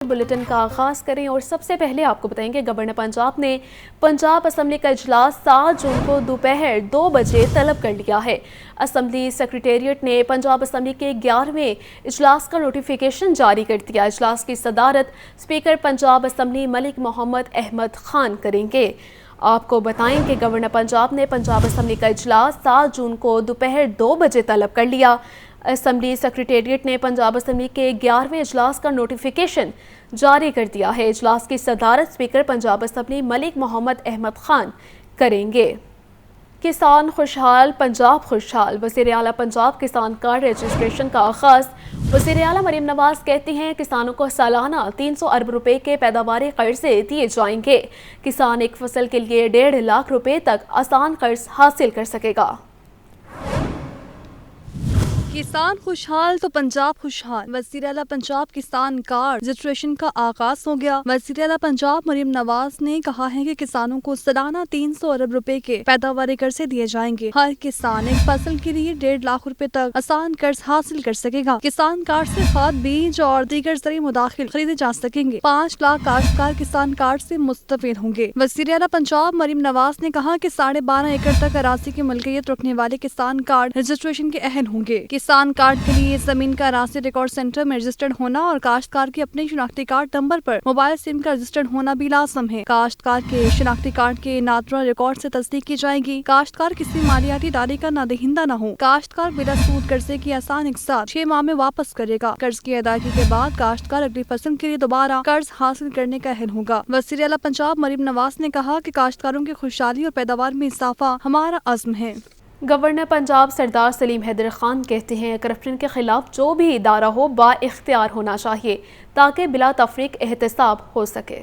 Bulletin का आगाज करें और सबसे पहले आपको बताएं कि गवर्नर पंजाब ने पंजाब असम्बली का इजलास 7 जून को दोपहर 2 बजे तलब कर लिया है। असम्बली सेक्रेटेरिएट ने पंजाब असम्बली के 11वें इजलास का नोटिफिकेशन जारी कर दिया। इजलास की सदारत स्पीकर पंजाब असम्बली मलिक मोहम्मद अहमद खान करेंगे। आपको बताएं कि गवर्नर पंजाब ने पंजाब असम्बली का इजलास 7 जून को दोपहर 2 बजे तलब कर लिया। असम्बली सेक्रेटेरिएट ने पंजाब असम्बली के 11वें इजलास का नोटिफिकेशन जारी कर दिया है। इजलास की सदारत स्पीकर पंजाब असम्बली मलिक मोहम्मद अहमद खान करेंगे। किसान खुशहाल पंजाब खुशहाल, वज़ीर आला पंजाब किसान कार्ड रजिस्ट्रेशन का आगाज़। वज़ीर आला मरीम नवाज कहती हैं किसानों को सालाना 300 अरब रुपए के पैदावारी कर्जे दिए जाएंगे। किसान एक फसल के लिए 1.5 लाख रुपए तक आसान कर्ज हासिल कर सकेगा। किसान खुशहाल तो पंजाब खुशहाल, वज़ीर आला पंजाब किसान कार्ड रजिस्ट्रेशन का आगाज हो गया। वज़ीर आला पंजाब मरीम नवाज ने कहा है कि किसानों को सालाना 300 अरब रुपए के पैदावारी कर्जे दिए जाएंगे। हर किसान एक फसल के लिए 1.5 लाख रुपए तक आसान कर्ज हासिल कर सकेगा। किसान कार्ड से खाद, बीज और दीगर ज़रूरी मुदाखिल खरीदे जा सकेंगे। 5 लाख काश्तकार किसान कार्ड से मुस्तफीद होंगे। वज़ीर आला पंजाब मरीम नवाज ने कहा कि 12.5 एकड़ तक अराजी की मलकियत रखने वाले किसान कार्ड रजिस्ट्रेशन के अहल होंगे। किसान कार्ड के लिए जमीन का रास्ते रिकॉर्ड सेंटर में रजिस्टर्ड होना और काश्तकार के अपने शनाख्ती कार्ड नंबर पर मोबाइल सिम का रजिस्टर्ड होना भी लाजम है। काश्तकार के शनाख्ती कार्ड के नादरा रिकॉर्ड से तस्दीक की जाएगी। काश्तकार किसी मालियाती इदारे का नादहिंदा न हो। काश्तकार बिला सूद कर्जे की आसान इकसार 6 माह में वापस करेगा। कर्ज की अदायगी के बाद काश्तकार अगली फसल के लिए दोबारा कर्ज हासिल करने का अहल होगा। वज़ीर आला पंजाब मरीम नवाज ने कहा कि काश्तकारों की खुशहाली और पैदावार में इजाफा हमारा अज़्म है। गवर्नर पंजाब सरदार सलीम हैदर खान कहते हैं करप्शन के खिलाफ जो भी इदारा हो बाइख्तियार होना चाहिए ताकि बिला तफरीक एहतसाब हो सके।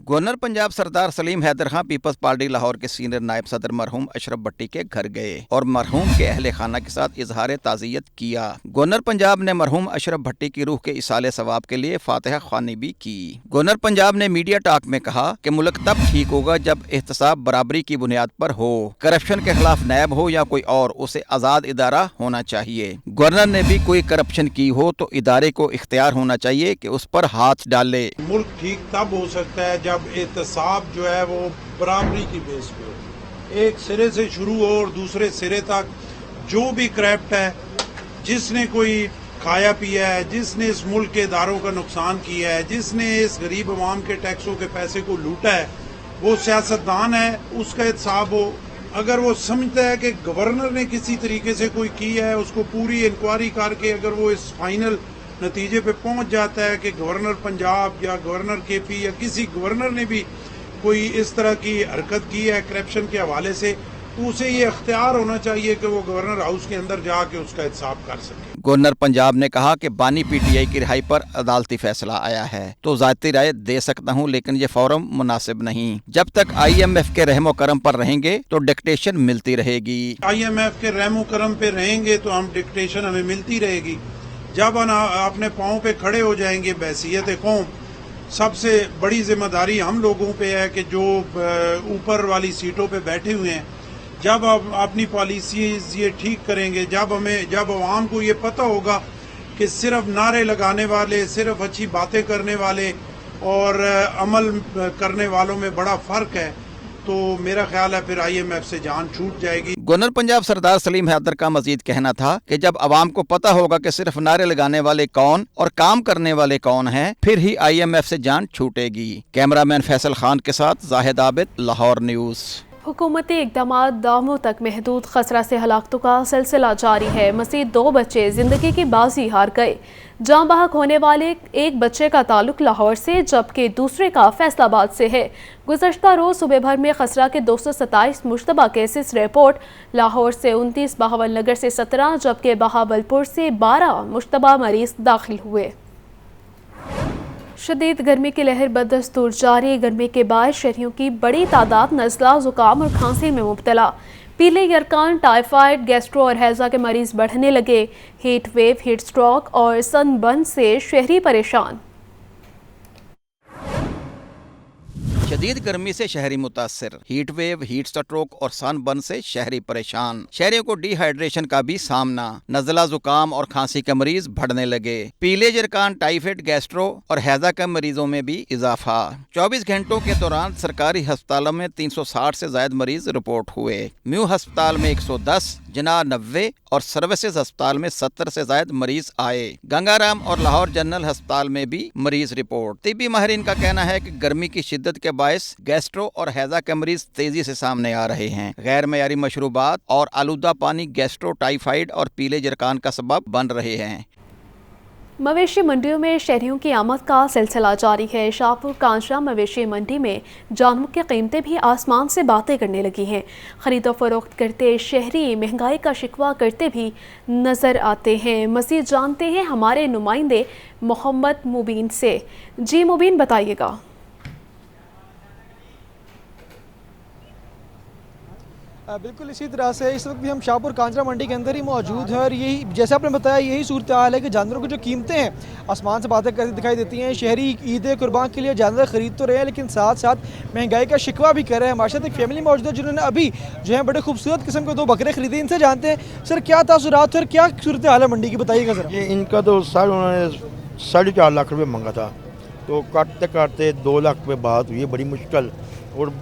गवर्नर पंजाब सरदार सलीम हैदर खान पीपल्स पार्टी लाहौर के सीनियर नायब सदर मरहूम अशरफ भट्टी के घर गए और मरहूम के अहले खाना के साथ इजहार ताज़ियत किया। गवर्नर पंजाब ने मरहूम अशरफ भट्टी की रूह के इसाले सवाब के लिए फातिहा ख्वानी भी की। गवर्नर पंजाब ने मीडिया टॉक में कहा कि मुल्क तब ठीक होगा जब एहतसाब बराबरी की बुनियाद पर हो। करप्शन के खिलाफ नैब हो या कोई और, उसे आज़ाद इदारा होना चाहिए। गवर्नर ने भी कोई करप्शन की हो तो इदारे को इख्तियार होना चाहिए कि उस पर हाथ डाले। मुल्क ठीक तब हो सकता है जब एहतसाब जो है वो बराबरी की बेस पे हो, एक सिरे से शुरू हो और दूसरे सिरे तक जो भी करप्ट है, जिसने कोई खाया पिया है, जिसने इस मुल्क के इदारों का नुकसान किया है, जिसने इस गरीब अवाम के टैक्सों के पैसे को लूटा है, वो सियासतदान है, उसका एहतसाब हो। अगर वो समझता है कि गवर्नर ने किसी तरीके से कोई किया है, उसको पूरी इंक्वायरी करके अगर वो इस फाइनल नतीजे पे पहुंच जाता है कि गवर्नर पंजाब या गवर्नर केपी या किसी गवर्नर ने भी कोई इस तरह की हरकत की है करप्शन के हवाले से, तो उसे ये अख्तियार होना चाहिए कि वो गवर्नर हाउस के अंदर जाके उसका एहतसाब कर सके। गवर्नर पंजाब ने कहा कि बानी पीटीआई की रिहाई पर अदालती फैसला आया है तो ज़ाती राय दे सकता हूं, लेकिन ये फोरम मुनासिब नहीं। जब तक IMF के रहमो करम पर रहेंगे तो डिक्टेशन मिलती रहेगी। IMF के रहमो करम पे रहेंगे तो हम डिक्टेशन हमें मिलती रहेगी। जब हम अपने पाँव पे खड़े हो जाएंगे बहसीयत कौम, सबसे बड़ी जिम्मेदारी हम लोगों पे है कि जो ऊपर वाली सीटों पे बैठे हुए हैं, जब आप अपनी पॉलिसीज ये ठीक करेंगे, जब आवाम को ये पता होगा कि सिर्फ नारे लगाने वाले, सिर्फ अच्छी बातें करने वाले और अमल करने वालों में बड़ा फर्क है, तो मेरा ख्याल है फिर IMF से जान छूट जाएगी। गवर्नर पंजाब सरदार सलीम हैदर का मजीद कहना था कि जब अवाम को पता होगा कि सिर्फ नारे लगाने वाले कौन और काम करने वाले कौन हैं, फिर ही IMF से जान छूटेगी। कैमरामैन फैसल खान के साथ जाहिद आबिद, लाहौर न्यूज़। हुकूमती इक़दामात दामों तक महदूद खसरा से हलाकतों का सिलसिला जारी है। मज़ीद 2 बच्चे ज़िंदगी की बाजी हार गए। जाँ बहक होने वाले एक बच्चे का ताल्लुक लाहौर से जबकि दूसरे का फैसलाबाद से है। गुज़श्ता रोज़ सुबह भर में खसरा के 227 मुश्तबा केसेस रिपोर्ट। लाहौर से 29, बहावल नगर से 17 जबकि बहावलपुर से 12 मुश्तबा मरीज दाखिल हुए। शदीद गर्मी की लहर बदस्तूर जारी। गर्मी के बाद शहरियों की बड़ी तादाद नज़ला, ज़ुकाम और खांसी में मुब्तला। पीले यरकान, टाइफाइड, गैस्ट्रो और हैज़ा के मरीज बढ़ने लगे। हीट वेव, हीट स्ट्रोक और सनबर्न से शहरी परेशान। शदीद गर्मी से शहरी मुतासिर, हीट वेव, हीट स्ट्रोक और सनबर्न से शहरी परेशान। शहरियों को डिहाइड्रेशन का भी सामना, नज़ला, जुकाम और खांसी के मरीज बढ़ने लगे। पीले जरकान, टाइफाइड, गैस्ट्रो और हैजा के मरीजों में भी इजाफा। 24 घंटों के दौरान सरकारी अस्पतालों में 360 से ज्यादा मरीज रिपोर्ट हुए। म्यू अस्पताल में 110, जना 90 और सर्विसेज अस्पताल में 70 से ज्यादा मरीज आए। गंगाराम और लाहौर जनरल अस्पताल में भी मरीज रिपोर्ट। तिब्बी माहिरीन का कहना है कि गर्मी की शिद्दत के बायस गैस्ट्रो और हैजा के मरीज तेजी से सामने आ रहे हैं। गैर मयारी मशरूबात और आलूदा पानी गैस्ट्रो, टाइफाइड और पीले जरकान का सबब बन रहे हैं। मवेशी मंडियों में शहरियों की आमद का सिलसिला जारी है। शाहपुर कांचरा मवेशी मंडी में जानवरों की कीमतें भी आसमान से बातें करने लगी हैं। खरीदो फरोख्त करते शहरी महंगाई का शिकवा करते भी नज़र आते हैं। मज़ीद जानते हैं हमारे नुमाइंदे मोहम्मद मुबीन से। जी मुबीन, बताइएगा। बिल्कुल इसी तरह से इस वक्त भी हम शाहपुर कांचरा मंडी के अंदर ही मौजूद हैं और यही जैसे आपने बताया यही सूरत हाल है कि जानवरों की जो कीमतें हैं आसमान से बातें करती दिखाई देती हैं। शहरी ईद कुर्बान के लिए जानवर खरीद तो रहे हैं लेकिन साथ साथ महंगाई का शिकवा भी कर रहे हैं। हमारे साथ एक फैमिली मौजूद है जिन्होंने अभी जो है बड़े खूबसूरत किस्म के 2 बकरे खरीदे। इनसे जानते हैं सर क्या तासुरात और क्या सूरत हाल है मंडी की, बताइएगा सर। ये इनका तो सर उन्होंने 4.5 लाख रुपये मांगा था, तो काटते काटते 2 लाख रुपये बात हुई है, बड़ी मुश्किल। और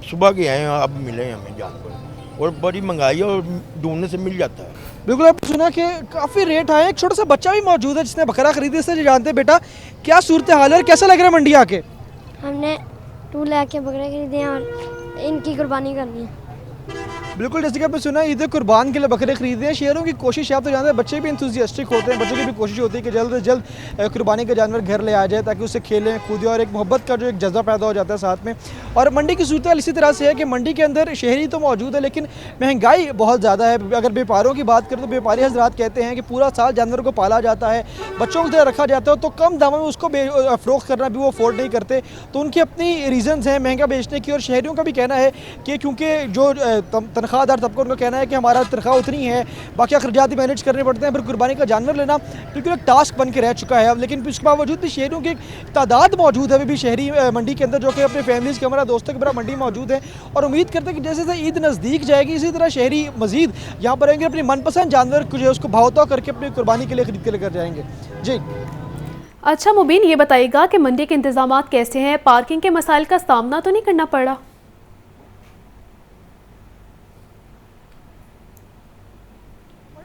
सुबह के आए हैं, अब मिले हमें जानवर और बड़ी महंगाई है और ढूंढने से मिल जाता है। बिल्कुल, आपने सुना कि काफ़ी रेट आए। एक छोटा सा बच्चा भी मौजूद है जिसने बकरा खरीदे। इससे जानते हैं बेटा क्या सूरत हाल है और कैसा लग रहा है मंडी आके। हमने 2 लाख के बकरे खरीदे हैं और इनकी कुर्बानी करनी है। बिल्कुल, जैसे कि आपने सुना ईद कुर्बान के लिए बकरे खरीदे हैं। शहरों की कोशिश आप तो जानते हैं, बच्चे भी इंथुसियास्टिक होते हैं, बच्चों की भी कोशिश होती है कि जल्द से जल्द कुर्बानी का जानवर घर ले आ जाए ताकि उससे खेलें कूदें और एक मोहब्बत का जो एक जज्बा पैदा हो जाता है साथ में। और मंडी की सूरत इसी तरह से है कि मंडी के अंदर शहरी तो मौजूद है लेकिन महंगाई बहुत ज़्यादा है। अगर व्यापारियों की बात करें तो व्यापारी हजरात कहते हैं कि पूरा साल जानवरों को पाला जाता है, बच्चों को रखा जाता है, तो कम दामों में उसको फ़रोख्त करना भी वो अफोर्ड नहीं करते। तो उनकी अपनी रीज़न्स हैं महंगा बेचने की। और शहरियों का भी कहना है कि क्योंकि जो तनख्वाहदार तबका उनका कहना है कि हमारा तनख्वाह उतनी है, बाकी अखराजात भी मैनेज करने पड़ते हैं, फिर कुर्बानी का जानवर लेना बिल्कुल एक टास्क बन के रह चुका है अब। लेकिन इसके बावजूद भी शहरियों की एक तादाद मौजूद है अभी भी शहरी मंडी के अंदर जो कि अपने फैमिलीज़ के हमारा दोस्तों के बड़ा मंडी मौजूद है। और उम्मीद करते हैं कि जैसे जैसे ईद नज़दीक जाएगी इसी तरह शहरी मज़ीद यहाँ पर आएंगे, अपनी मनपसंद जानवर जो है उसको भावता करके अपनी कुर्बानी के लिए खरीद के लेकर जाएंगे। जी अच्छा मुबीन, ये बताइएगा कि मंडी के इंतजामात कैसे हैं? पार्किंग के मसाइल का सामना तो नहीं करना पड़ा?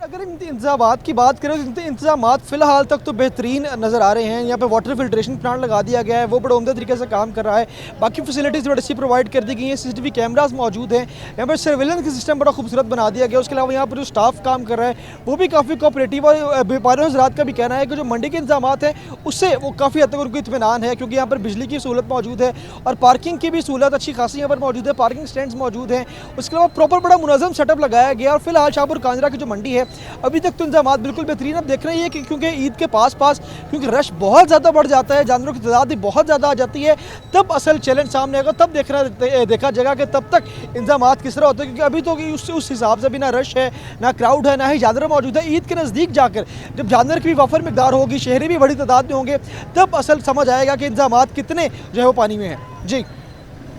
अगर इंतजामात की बात करें तो इंतजामात फ़िलहाल तक तो बेहतरीन नज़र आ रहे हैं। यहाँ पे वाटर फिल्ट्रेशन प्लांट लगा दिया गया है, वो बड़े उम्दा तरीके से काम कर रहा है। बाकी फैसिलिटीज़ बड़ी अच्छी प्रोवाइड कर दी गई हैं। CCTV कैमरास मौजूद हैं। यहाँ पर सर्विलेंस का सिस्टम बड़ा खूबसूरत बना दिया गया। उसके अलावा यहाँ पर जो स्टाफ काम कर रहा है वो भी काफ़ी कोऑपरेटिव। और व्यापारियों हज़रात का भी कहना है कि जो मंडी के इंतजामात हैं उससे वो काफ़ी हद तक उनको इत्मीनान है, क्योंकि यहाँ पर बिजली की सहूलत मौजूद है और पार्किंग की भी सहूलत अच्छी खासी यहाँ पर मौजूद है। पार्किंग स्टैंड्स मौजूद हैं। उसके अलावा प्रॉपर बड़ा मुनज़्ज़म सेटअप लगाया गया। और फिलहाल शाहपुर कांजरा की जो मंडी है अभी तक तो इंतजामात बिल्कुल बेहतरीन। अब देख रहे हैं कि क्योंकि ईद के पास क्योंकि रश बहुत ज़्यादा बढ़ जाता है, जानवरों की तादाद भी बहुत ज़्यादा आ जाती है, तब असल चैलेंज सामने आएगा। तब देखा जाएगा कि तब तक इंतजामात किस तरह होते हैं, क्योंकि अभी तो उस हिसाब से भी ना रश है, ना क्राउड है, ना ही जानवर मौजूद है। ईद के नज़दीक जाकर जब जानवर की भी वफर मकदार होगी, शहरी भी बड़ी तादाद में होंगे, तब असल समझ आएगा कि इंतजामात कितने जो है वो पानी में हैं। जी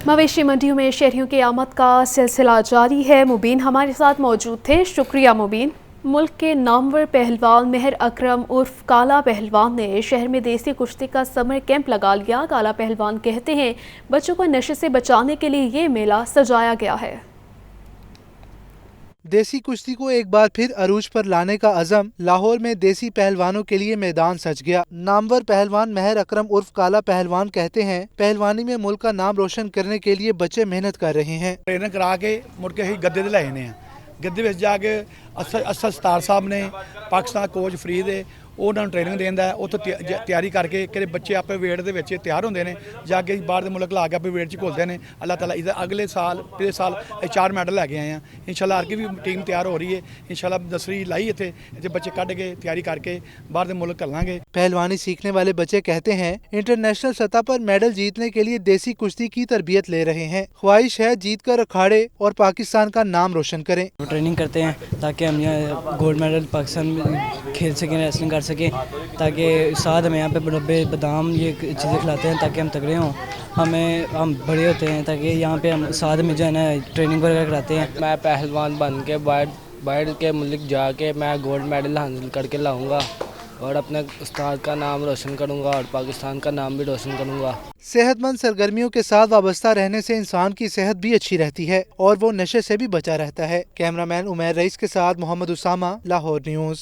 मवेशी मंडियों में शहरियों की आमद का सिलसिला जारी है। मुबीन हमारे साथ मौजूद थे, शुक्रिया मुबीन। मुल्क के नामवर पहलवान मेहर अकरम उर्फ काला पहलवान ने शहर में देसी कुश्ती का समर कैंप लगा लिया। काला पहलवान कहते हैं बच्चों को नशे से बचाने के लिए ये मेला सजाया गया है। देसी कुश्ती को एक बार फिर अरूज पर लाने का अज़म, लाहौर में देसी पहलवानों के लिए मैदान सज गया। नामवर पहलवान मेहर अकरम उर्फ काला पहलवान कहते हैं पहलवानी में मुल्क का नाम रोशन करने के लिए बच्चे मेहनत कर रहे हैं। ट्रेनिंग करा के मुड़ के गद्दे ले आने हैं, गद्दे ਵਿੱਚ ਜਾ ਕੇ ਅਸਲ ਸਤਾਰ ਸਾਹਿਬ ਨੇ ਪਾਕਿਸਤਾਨ ਕੋਚ ਫਰੀਦ ਹੈ, ਉਹਨਾਂ ਨੂੰ ਟ੍ਰੇਨਿੰਗ ਦੇਂਦਾ ਹੈ। ਉੱਥੇ ਤਿਆਰੀ ਕਰਕੇ ਕਿਹੜੇ ਬੱਚੇ ਆਪੇ ਵੇਟ ਦੇ ਵਿੱਚ ਤਿਆਰ ਹੁੰਦੇ ਨੇ, ਜਾ ਕੇ ਬਾਹਰ ਦੇ ਮੁਲਕ ਲਾ ਕੇ ਆਪੇ ਵੇਟ 'ਚ ਘੁਲਦੇ ਨੇ। ਅੱਲਾਹ ਤਾਲਾ ਇਹਦਾ ਅਗਲੇ ਸਾਲ ਪਿਛਲੇ ਸਾਲ 4 ਮੈਡਲ ਲੈ ਕੇ ਆਏ ਆ। ਇਨਸ਼ਾਅੱਲਾ ਹਰ ਕੀ ਵੀ ਟੀਮ ਤਿਆਰ ਹੋ ਰਹੀ ਹੈ। ਇਨਸ਼ਾਅੱਲਾ ਦਸਵੀਂ ਲਾਈ ਇੱਥੇ ਬੱਚੇ ਕੱਢ ਕੇ ਤਿਆਰੀ ਕਰਕੇ ਬਾਹਰ ਦੇ ਮੁਲਕ ਘੱਲਾਂਗੇ। पहलवानी सीखने वाले बच्चे कहते हैं इंटरनेशनल सतह पर मेडल जीतने के लिए देसी कुश्ती की तरबियत ले रहे हैं। ख्वाहिश है जीत कर अखाड़े और पाकिस्तान का नाम रोशन करें। ट्रेनिंग करते हैं ताकि हम यहाँ गोल्ड मेडल पाकिस्तान में खेल सकें, रेसलिंग कर سکیں، تاکہ ساتھ ہمیں یہاں پہ مربے بادام یہ چیزیں کھلاتے ہیں تاکہ ہم تگڑے ہوں، ہم بڑے ہوتے ہیں، تاکہ یہاں پہ ہم ساتھ میں جو ہے نا ٹریننگ وغیرہ کراتے ہیں۔ میں پہلوان بن کے باہر کے ملک جا کے میں گولڈ میڈل حاصل کر کے لاؤں گا اور اپنے استاد کا نام روشن کروں گا اور پاکستان کا نام بھی روشن کروں گا۔ صحت مند سرگرمیوں کے ساتھ وابستہ رہنے سے انسان کی صحت بھی اچھی رہتی ہے اور وہ نشے سے بھی بچا رہتا ہے۔ کیمرہ مین عمیر رئیس کے ساتھ محمد اسامہ، لاہور نیوز۔